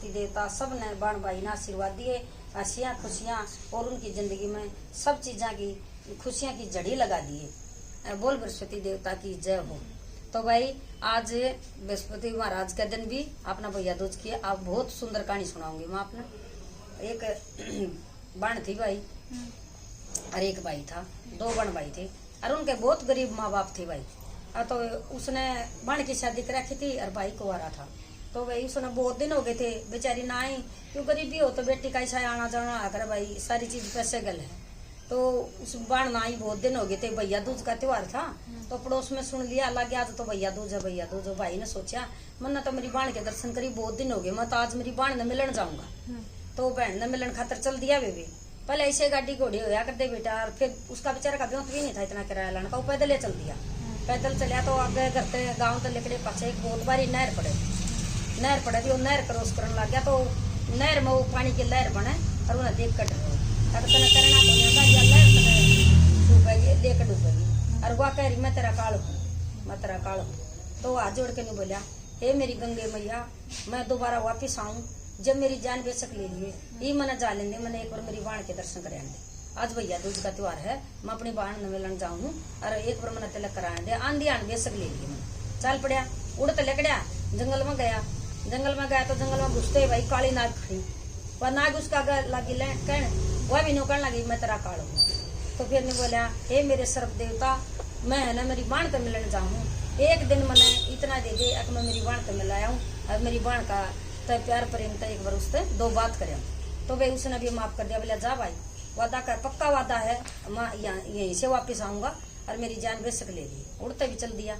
बृहस्पति देवता सब ने बाण भाई ने आशीर्वाद दिए, हंसियां खुशियां और उनकी जिंदगी में सब चीज़ों की खुशियां की जड़ी लगा दिए। बोल बृहस्पति देवता की जय हो। तो भाई आज बृहस्पति महाराज का दिन भी अपना भैया दूज की आप बहुत सुंदर कहानी सुनाऊंगी मैं आपने। एक बाण थी भाई और एक भाई था, दो बहन भाई थे और उनके बहुत गरीब माँ बाप थे भाई। तो उसने बहन की शादी कर रखी थी और भाई कुंवारा था। तो भाई उसने बहुत दिन हो गए थे बेचारी ना आई, क्यों गरीबी हो तो बेटी का ऐसा आना जाना आकर भाई सारी चीज पैसे गल है। तो उस बहन ना आई बहुत दिन हो गए थे, भैया दूज का त्योहार था। तो पड़ोस में सुन लिया लग गया तो भैया दूज है भैया दूज। भाई ने सोचा मन्ना तो मेरी बहन के दर्शन करी बहुत दिन हो गए, मैं तो आज मेरी बहन ने मिलन जाऊंगा। तो बहन ने मिलन खातर चल दिया वे पहले ऐसे गाड़ी घोड़ी होया कर दे बेटा। और फिर उसका बेचारा का ब्योंत भी नहीं था इतना किराया लाने का, वो पैदल चल दिया। पैदल चलिया तो आगे करते गाँव तो लिखड़े पाछे एक बहुत बारी नहर पड़े थी, वो नहर क्रॉस करने लग गया। तो नहर में वो पानी की लहर बने और उन्हें देख कर डरो करना तो डूबेगी लेकर डूबेगी। और वह कह रही मैं तेरा काल हूँ। तो हाथ जोड़ के नहीं बोलिया हे मेरी गंगे मैया मैं दोबारा वापिस आऊँ, जब मेरी जान बेशक ले लिए ये मना जा लेंगे, मैंने एक बार मेरी बाण के दर्शन कराने दे। आज भैया दूज का त्योहार है, मैं अपनी बाण न मिलन जाऊँ और एक बार मैंने तिलक कराने दे। आंधी आन बेशक ले लिए मैंने। चल पड़िया उड़ तो लेकड़िया जंगल में गया तो जंगल में घुसते भाई काली नाग खड़ी। वह नाग उसका लगी कहने वह भी नौकरने लगी मैं तेरा काल हूँ। तो फिर नहीं बोला हे मेरे सर्प देवता मैं है ना मेरी बाण तो मिलन जाऊँ, एक दिन मैंने इतना दे दे अक मैं मेरी बाण तो मिलाया हूँ और मेरी बाण का तो प्यार प्रेम तो एक बार उससे दो बात करे। तो भाई उसने भी माफ कर दिया। बोला जा भाई वादा कर, पक्का वादा है मैं यहीं से वापस आऊंगा और मेरी जान बेशक ले ली। उड़ते भी चल दिया।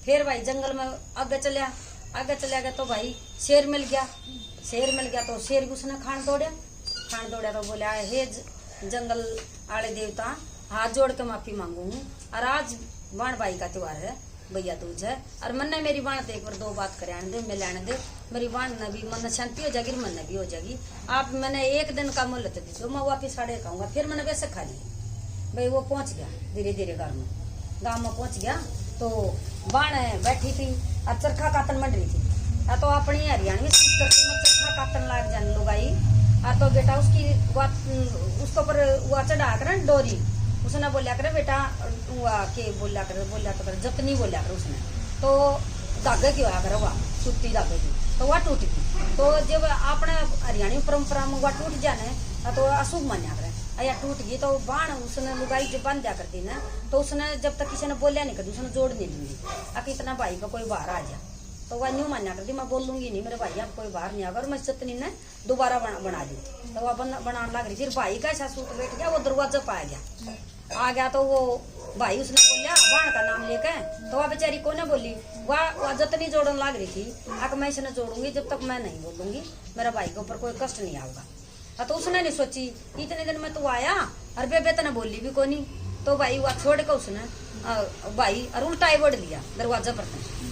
फिर भाई जंगल में आगे चलिया गया तो भाई शेर मिल गया तो शेर भी उसने खान दौड़ा तो बोला हे जंगल आले देवता हाथ जोड़ के माफी मांगू हूँ और आज बाण भाई का त्योहार है भैया दूज है और मन ने मेरी बाण एक बार दो बात करे आने दे मिल आने दे, मेरी बाण ने भी मन शांति हो जाएगी मन भी हो जाएगी। आप मैंने एक दिन का मूल्य तो दीजिए मैं वापिस साढ़े खाऊंगा। फिर मैंने वैसे खा लिया भाई। वो पहुंच गया धीरे धीरे गाँव में पहुंच गया तो बाण बैठी थी और चरखा कातन मंड रही थी। तो अपनी हरियाणवी चरखा कातन लाग जाने लुगाई। तो बेटा उसके ऊपर वो चढ़ा कर डोरी उसने बोलिया करे बेटा के बोलिया कर जतनी बोलिया कर उसने। तो धागे की होया करे वह सूती धागे की तो वह टूट गई। तो जब अपने हरियाणवी परंपरा में वह टूट जाने तो अशुभ मान्या करे या टूट गई। तो बाण उसने लुगाई जब बांध दिया करती ना तो उसने जब तक किसी ने बोलिया नहीं करती उसने जोड़ नहीं दूंगी अक इतना भाई का कोई बाहर आ जा। तो वह न्यू मान्या करती मैं बोलूंगी नहीं मेरे भाई आप कोई बाहर नहीं आगा और मैं जतनी ने दोबारा बना दी। तो वह बनाने लग रही थी। भाई का ऐसा सूट बैठ गया वो दरवाजा पा आ गया तो वो भाई उसने बोलिया बाण का नाम लेकर। तो वह बेचारी को ने बोली वह जतनी जोड़न लग रही थी अक मैं इसने जोड़ूंगी जब तक मैं नहीं बोलूंगी मेरा भाई के ऊपर कोई कष्ट नहीं आऊगा। तो उसने नहीं सोची इतने दिन में तो आया और बेबे तो बोली भी कोनी। तो भाई वह छोड़ के उसने भाई और उल्टा बोड़ लिया दरवाजा पर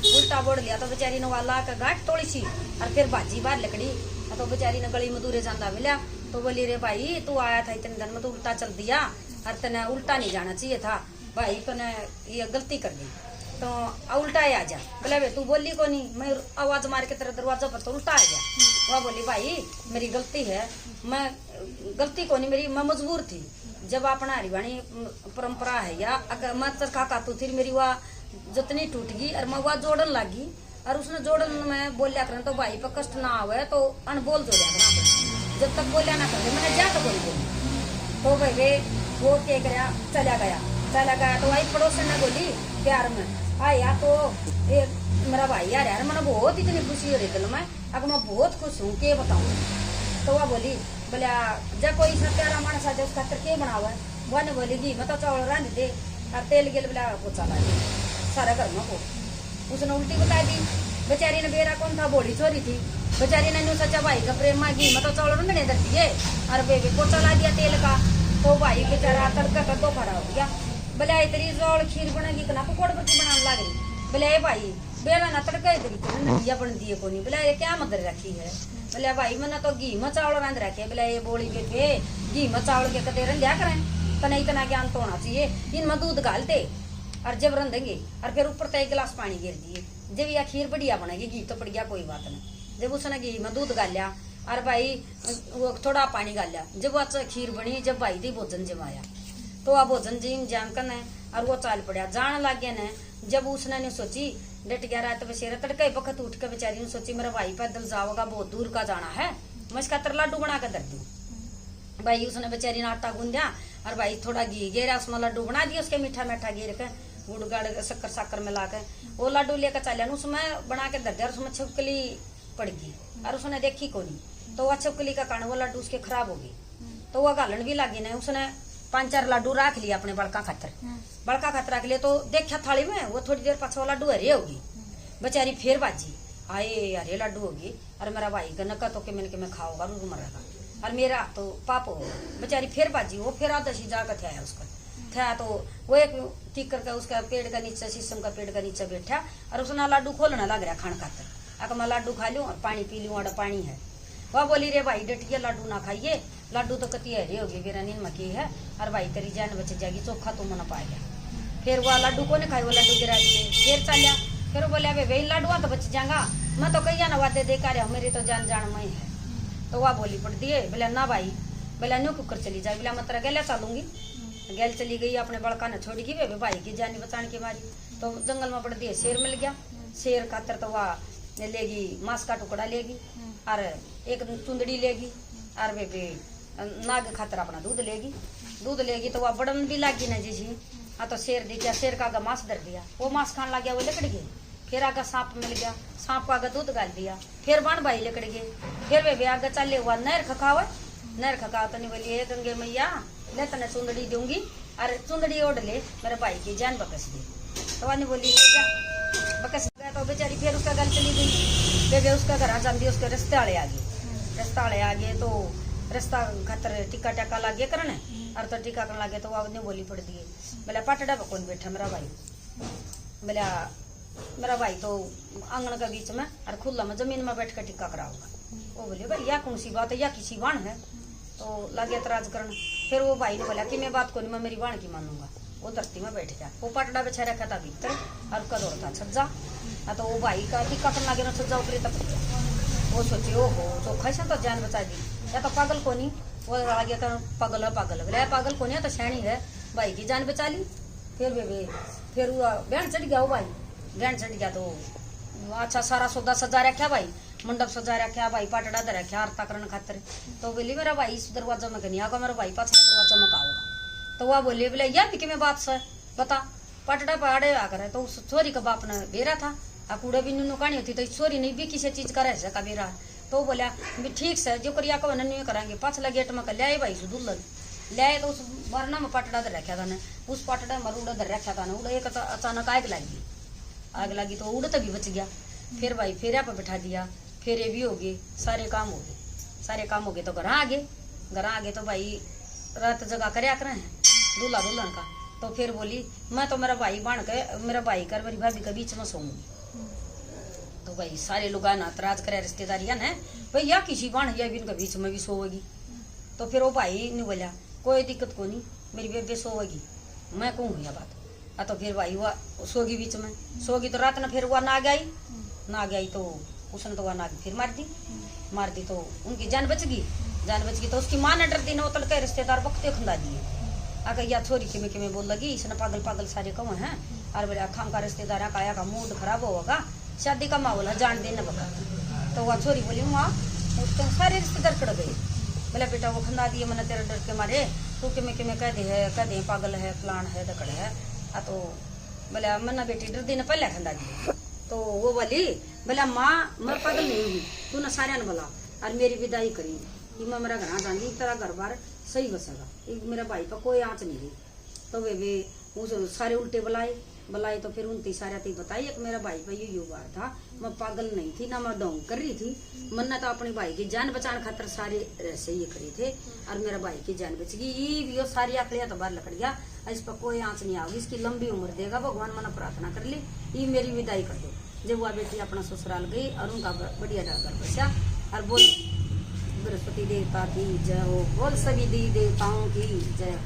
उल्टा बोड़ लिया। तो बेचारी ने वाला का गांठ तोड़ी सी और फिर बाजी बाहर लकड़ी। तो बेचारी ने गली में दूरे जाना मिला। तो बोली रे भाई तू आया था इतने दिन में तो उल्टा चल दिया और तेने उल्टा नहीं जाना चाहिए था भाई तूने ये गलती कर दी तो उल्टा ही आ जा। बोला वे तू बोली को नहीं मैं आवाज मार के तेरे दरवाजा पर तो उल्टा आ गया। वह बोली भाई मेरी गलती है मैं गलती को नहीं मेरी मैं मजबूर थी। जब अपना हरियाणी परंपरा है या अगर मैं चरखा कातू थी मेरी वह जतनी टूट गई और मैं वह जोड़न लगी और उसने जोड़न में बोलिया कर तो भाई पर कष्ट ना आवे तो अनबोल जोड़िया करना जब तक बोलिया ना करे मैंने जा तो बोल बोली। तो भाई वे वो क्या कराया चला गया। तो वही पड़ोसन ने बोली प्यार में आया तो ये मेरा भाई आ रहा है मैंने बहुत इतनी खुशी हो रही दिल में अगर मैं बहुत खुश हूँ के बताऊँ। तो वह बोली बोलिया जब कोई सा प्यारा मानस आ जाए उसका के बनावा है। वह ने बोली जी मैं तो चावल रांध दे और तेल गेल बोला पोचा ला दे सारा घर में को। उसने उल्टी बता दी। बेचारी ने बेरा कौन था बोली चोरी थी। बेचारी ने न्यू सच्चा भाई का प्रेम मांगी मैं तो चावल रंधने देती है और बेबी पोचा ला दिया तेल का। तो भाई बेचारा तड़का का दो खड़ा हो गया। बोले इतनी जोड़ खीर बनेगी कना पकौड़ बच्ची बनाने लग रही। बोले भाई बेला ना तड़का इतनी दिया बन दिए को नहीं। बोले ये क्या मदर रखी है। बोले भाई मैंने तो घी में चावल रंध रखे। बोले ये बोली बेटे घी में चावल के कदे रंध्या करें तना इतना ज्ञान तो होना चाहिए। इनमें दूध डालते और जब रंधेंगे और फिर ऊपर तो एक गिलास पानी गिर दिए जब यह खीर बढ़िया बनेगी घी तो बढ़िया कोई बात नहीं। जब उसने घी में दूध डालिया और भाई वो थोड़ा पानी गालिया। जब वो खीर बनी, जब भाई दी भोजन जमाया तो वह भोजन जिम जाम कर और वो चाल पड़ा जान लग गया न। जब उसने नहीं सोची डट गया रात बसेरा तड़के वक्त उठ के बेचारी ने सोची मेरा भाई पैदल जाओगा, बहुत दूर का जाना है, मैं इसका लड्डू बना कर दर दूं। भाई उसने बेचारी ने आटा गूंद दिया और भाई थोड़ा घी गेरा उसमें लड्डू बना दिया, उसके मीठा मीठा गेर के गुड़ गाड़ शक्कर शक्कर मिला के वो लड्डू लेकर चलिया। उसमें बना के दर दिया, उसमें छिपकली पड़ गई और उसने देखी को नहीं, तो वह छिपकली का कारण वो लड्डू उसके खराब हो गई। तो वह गालन भी लगी ना, उसने 5-4 लड्डू रख लिया अपने बड़का खातर, बड़का खातर रख लिया। तो देखा थाली में वो थोड़ी देर पाछा लड्डू हरे होगी, बेचारी फिर बाजी आए हरे लड्डू होगी और मेरा भाई का नका तो के मैंने खाओगा रू मरेगा और मेरा तो पाप हो। बेचारी फिर बाजी, वो फिर आधा सी जाकर थे उसका था। तो वो एक टिक करके उसका पेड़ का नीचे, शीशम का पेड़ का नीचे बैठा और उसने लड्डू खोलना लग रहा खान खातर। आकर मैं लड्डू खा लूँ और पानी पी लूँ, और पानी है। वह बोली रे भाई डटिए लड्डू ना खाइए, लड्डू तो कती हरी होगी मेरा नींद मकी है और भाई तेरी जान बच जाएगी, चोखा तुम न पाएगा। फिर वह लड्डू को नहीं खाई, वो लड्डू गिरा दिए। फिर चलिया, फिर वो बोले भाई लड्डू तो बच जाएगा, मैं तो कहिया ना वादे देखा रहा मेरी तो जान जान मई है। तो वह बोली पड़ दिए, बोले ना भाई, बोला न्यू कुकर चली जाए, बोला मैं तेरा गैला चलूंगी। गैल चली गई, अपने बड़का ने छोड़ गई भाई की जानी बचाने की मारी। तो जंगल में पड़ दिए, शेर मिल गया। शेर खातर तो वह लेगी मांस का टुकड़ा लेगी और एक चुंदड़ी लेगी और वे नाग खातर अपना दूध लेगी। तो वह बड़न भी लागी ना जी। हाँ तो शेर देखिया, शेर का आगे मांस धर दिया, वो मांस खाने लग गया, वो लिकड़ गए। फिर आगे सांप मिल गया, सांप को आगे दूध गाल दिया। फिर बाण भाई लिकड़ गए। फिर वे आगे चले हुआ नहर खखावे, नहर खखाव तो नहीं बोली हे गंगे मैया ले तने चुंदड़ी दूंगी और चुंदड़ी ओढ़ ले, मेरे भाई की जान बकस दे। तो वह बोली बकस गया। तो बेचारी फिर उसका घर चली गई। बेबे उसका घर आ जाती, उसके रस्ते वाले आ गए। तो रास्ता खातर टिक्का टाका लागे करने और तो टिक्का करने लगे। तो वह नहीं बोली पड़ दिए, बोला पाटड़ा पर कौन बैठा मेरा भाई। बोला मेरा भाई तो आंगन के बीच में और खुला में जमीन में बैठ कर टिक्का कराऊंगा। वो बोले भाई या कौन सी बात है, या किसी बाण है। तो लगे एतराज करने। फिर वो भाई ने बोला कि मैं बात को नहीं, मैं मेरी बाण की मानूंगा। वो धरती में बैठ गया, वो पाटड़ा बिछा रखा था भीतर और उसका दौड़ था छज्जा। तो वो भाई का टिक्का करने लगे ना, छज्जा ऊपर तक वो सोचे ओ हो चौखा से तो जान बचा दी, या तो पागल को नहीं। वो आगे कर पागल है, पागल को नहीं तो सैनी है, भाई की जान बचा ली। फिर वो बैंड चढ़ गया, वो भाई बैंड चढ़ गया। तो अच्छा सारा सौदा सजा रखा भाई, मंडप सजा रखा भाई, पाटड़ा दे रखा आरता करने खातर। तो बोली मेरा भाई इस दरवाजा में नहीं आगा, मेरा भाई पाछले दरवाजा में आऊगा। तो वह बोले बोले यार भी कि बात से बता, पाटड़ा पहाड़े आकर है। तो उस छोरी का बाप ने बेरा था, कूड़े भी नुनू कहानी होती, तो छोरी नहीं भी किसी चीज करे का बेरा। तो बोला ठीक से जो करिया को नन्यू करेंगे। पाछला गेट में लिया भाई दुल्हन लिया, तो उस वरना में पाटड़ा दे रखा था ने, उस पाटड़ा में उड़ा दे रखा था ना, उड़ा एक अचानक आग लगी तो उड़ता भी बच गया। फिर भाई फेरा पर बैठा दिया, फेरे भी हो गए, सारे काम हो गए। तो घर आ गए। तो भाई रात जगह करया करे हैं दूल्हा दुल्हन का। तो फिर बोली मैं तो मेरा भाई बाण के, मेरा भाई कर मेरी भाभी के बीच में सोऊंगी। तो भाई सारे लोग ना तराज करे रिश्तेदारिया ने, भाई या किसी बाण या भी इनके बीच में भी सोएगी। तो फिर वो भाई ने बोला कोई दिक्कत को नहीं, मेरी बेबे सोएगी, मैं कहूँ यह बात। तो फिर भाई वह सोगी बीच में, सोगी तो रात ने फिर वह ना गई। तो उसने तो वह नाग फिर मार दी। तो उनकी जान बच गई। तो उसकी माँ ने डर दी ना, वो तड़के रिश्तेदार बकते खंदा दिए। आगे या छोरी किमें बोल लगी, इसने पागल सारे कौन है और बोले खाम का रिश्तेदार आया का मूड खराब होगा, शादी का माहौल है जान देना बका। तो वह छोरी बोली माँ उसके सारे रिश्तेदार कड़ गए। बोले बेटा वो खंदा दिए मैंने तेरे डर के मारे, तू किमें कह दे पागल है फलान है दकड़ है। तो बोले मन्ना बेटी डर दी ने पहले खंदा दिए। तो वो बोली बोला माँ मैं पागल नहीं हुई, तू ना सारे बोला और मेरी विदाई करी, मैं मेरा घर जाऊंगी, तेरा घर बार सही बसेगा, मेरा भाई का कोई आँच नहीं रही। तो वे उस सारे उल्टे बुलाए। तो फिर उनती सारे ती बताई एक मेरा भाई का ये बार था, मैं पागल नहीं थी ना, मैं डोंग कर रही थी, मन्ना तो अपने भाई की जान बचाने खातर सारे ऐसे ये करी थे और मेरा भाई की जान बच गई। ये भी सारी आखड़िया तो बाहर लकड़ गया, इस पर कोई आँच नहीं आओगी, इसकी लंबी उम्र देगा भगवान, मैंने प्रार्थना कर ली, ये मेरी विदाई कर दो। जब वह बेटी अपना ससुराल गई और उनका बढ़िया घर बचा और बोल बृहस्पति देवता की जय हो, बोल सभी देवताओं की जय।